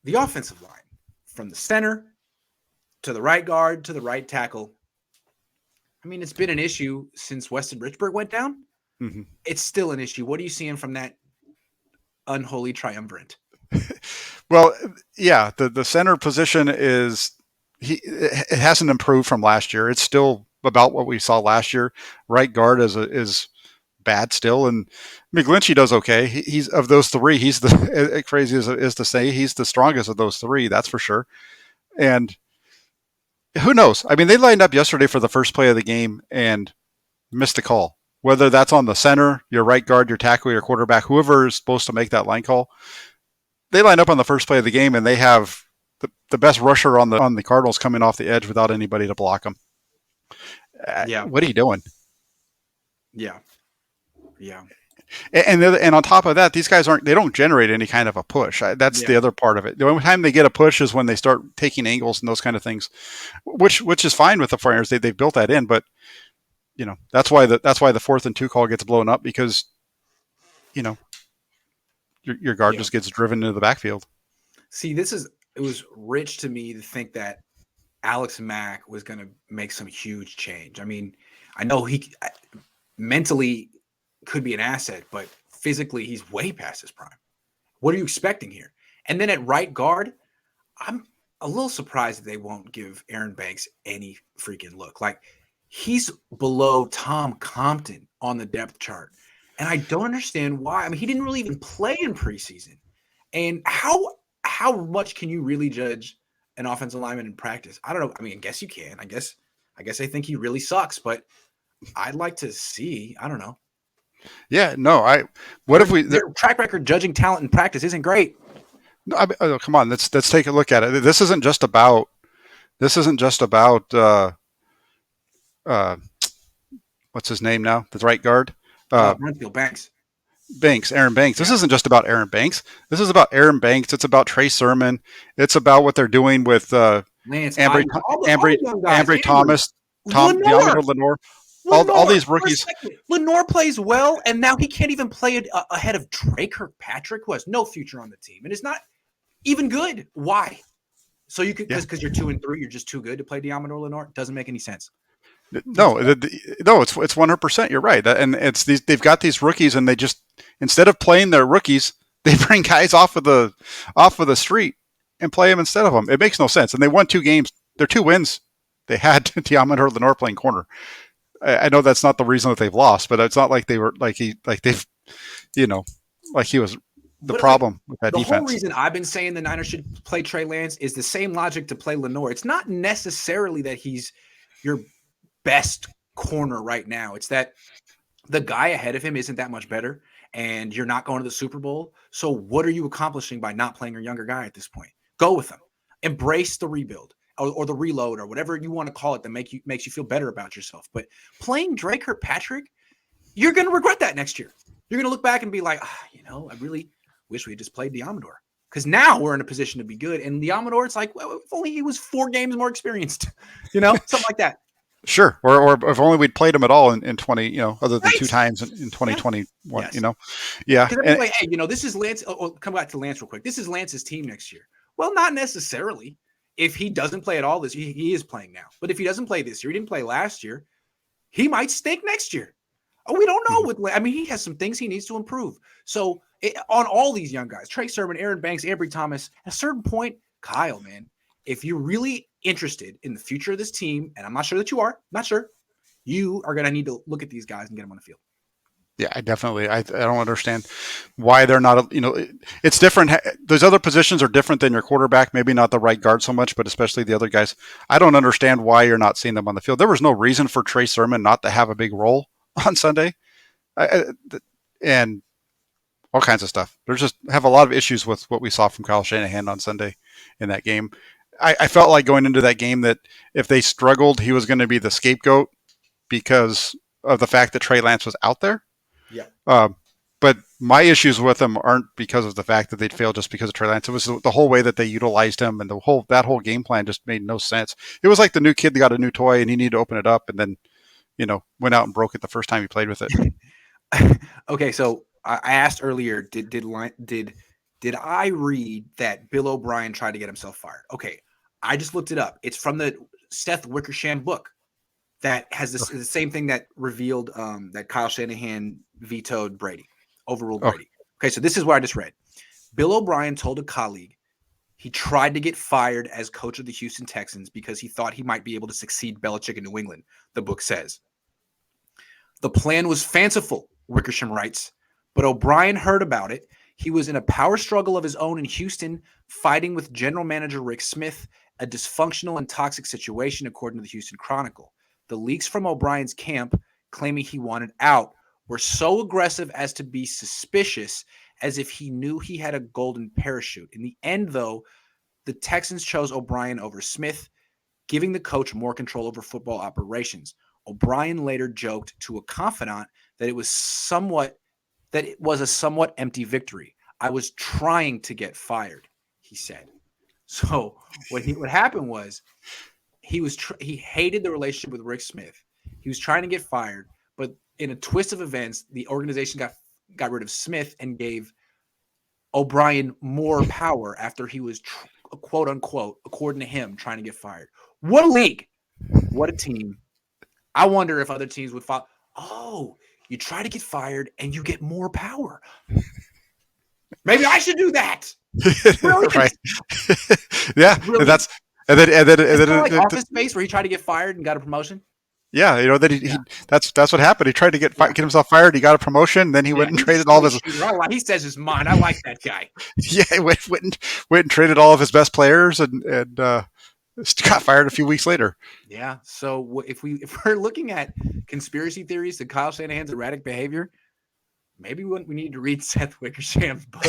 the offensive line, from the center to the right guard to the right tackle. I mean, it's been an issue since Weston Richburg went down. Mm-hmm. It's still an issue. What are you seeing from that unholy triumvirate? Well, yeah, the center position it hasn't improved from last year. It's still about what we saw last year. Right guard is bad still, and McGlinchey does okay. He's of those three, he's the crazy as it is to say, he's the strongest of those three, that's for sure. And who knows? I mean, they lined up yesterday for the first play of the game and missed a call. Whether that's on the center, your right guard, your tackle, your quarterback, whoever is supposed to make that line call, they line up on the first play of the game and they have the best rusher on the Cardinals coming off the edge without anybody to block them. Yeah. What are you doing? Yeah. Yeah. And on top of that, these guys they don't generate any kind of a push. That's the other part of it. The only time they get a push is when they start taking angles and those kind of things, which is fine with the Friars. They've built that in, but that's why the 4th and 2 call gets blown up, because your guard just gets driven into the backfield. See, it was rich to me to think that Alex Mack was going to make some huge change. I mean, I know he mentally could be an asset, but physically he's way past his prime. What are you expecting here? And then at right guard, I'm a little surprised that they won't give Aaron Banks any freaking look. Like, he's below Tom Compton on the depth chart. And I don't understand why. I mean, he didn't really even play in preseason. And how much can you really judge an offensive lineman in practice? I don't know. I mean, I guess you can. I guess I think he really sucks, but I'd like to see. I don't know. Yeah, no. Their track record judging talent in practice isn't great. No, come on. Let's take a look at it. This isn't just about. What's his name now? The right guard. Banks. Aaron Banks. This isn't just about Aaron Banks. This is about Aaron Banks. It's about Trey Sermon. It's about what they're doing with Ambry Thomas, Diamondor Lenore. All these rookies. Lenore plays well, and now he can't even play ahead of Trey Kirkpatrick, who has no future on the team and is not even good. Why? So you could because you're 2 and 3, you're just too good to play Diamondor Lenore. Doesn't make any sense. No, it's 100%. You're right, and they've got these rookies, and they just, instead of playing their rookies, they bring guys off of the street and play them instead of them. It makes no sense. And they won 2 games. Their 2 wins, they had Diamondor Lenore playing corner. I know that's not the reason that they've lost, but it's not like they were like he was the problem with that defense. The whole reason I've been saying the Niners should play Trey Lance is the same logic to play Lenore. It's not necessarily that he's your best corner right now. It's that the guy ahead of him isn't that much better, and you're not going to the Super Bowl. So what are you accomplishing by not playing your younger guy at this point? Go with him. Embrace the rebuild or the reload or whatever you want to call it that makes you feel better about yourself. But playing Drake Kirkpatrick, you're going to regret that next year. You're going to look back and be like, I really wish we had just played Diamondor, because now we're in a position to be good. And Diamondor, it's like, well, if only he was 4 games more experienced, something like that. Sure. Or if only we'd played him at all in 20, other than 2 times in 2021, yes. Yeah. Because everyone's like, hey, this is Lance. Come back to Lance real quick. This is Lance's team next year. Well, not necessarily. If he doesn't play at all this year, he is playing now. But if he doesn't play this year, he didn't play last year, he might stink next year. We don't know. He has some things he needs to improve. So on all these young guys, Trey Sermon, Aaron Banks, Ambry Thomas, at a certain point, Kyle, man, if you're really interested in the future of this team, and I'm not sure that you are, you are going to need to look at these guys and get them on the field. Yeah, I definitely. I don't understand why they're not. It's different. Those other positions are different than your quarterback. Maybe not the right guard so much, but especially the other guys. I don't understand why you're not seeing them on the field. There was no reason for Trey Sermon not to have a big role on Sunday, and all kinds of stuff. There's just have a lot of issues with what we saw from Kyle Shanahan on Sunday in that game. I felt like going into that game that if they struggled, he was going to be the scapegoat because of the fact that Trey Lance was out there. Yeah. But my issues with him aren't because of the fact that they'd failed just because of Trey Lance. It was the whole way that they utilized him, and that whole game plan just made no sense. It was like the new kid that got a new toy and he needed to open it up and then, went out and broke it the first time he played with it. Okay, so I asked earlier, did did I read that Bill O'Brien tried to get himself fired? Okay, I just looked it up. It's from the Seth Wickersham book that has the same thing that revealed that Kyle Shanahan vetoed Brady, overruled Oh, Brady. Okay, so this is what I just read. Bill O'Brien told a colleague he tried to get fired as coach of the Houston Texans because he thought he might be able to succeed Belichick in New England, the book says. The plan was fanciful, Wickersham writes, but O'Brien heard about it. He was in a power struggle of his own in Houston, fighting with general manager Rick Smith, a dysfunctional and toxic situation, according to the Houston Chronicle. The leaks from O'Brien's camp, claiming he wanted out, were so aggressive as to be suspicious, as if he knew he had a golden parachute. In the end, though, the Texans chose O'Brien over Smith, giving the coach more control over football operations. O'Brien later joked to a confidant that it was a somewhat empty victory. I was trying to get fired, he said. So what happened was he hated the relationship with Rick Smith. He was trying to get fired, but in a twist of events, the organization got rid of Smith and gave O'Brien more power after he was quote unquote, according to him, trying to get fired. What a league! What a team! I wonder if other teams would follow. Oh, you try to get fired and you get more power. Maybe I should do that. right. Yeah, Brilliant. that's and then like Office Space where he tried to get fired and got a promotion. Yeah, that that's what happened. He tried to get himself fired. He got a promotion. Then he went and traded all of his. He says his mind. I like that guy. Yeah, he went and traded all of his best players and got fired a few weeks later. Yeah. So if we're looking at conspiracy theories to Kyle Shanahan's erratic behavior, maybe we need to read Seth Wickersham's book.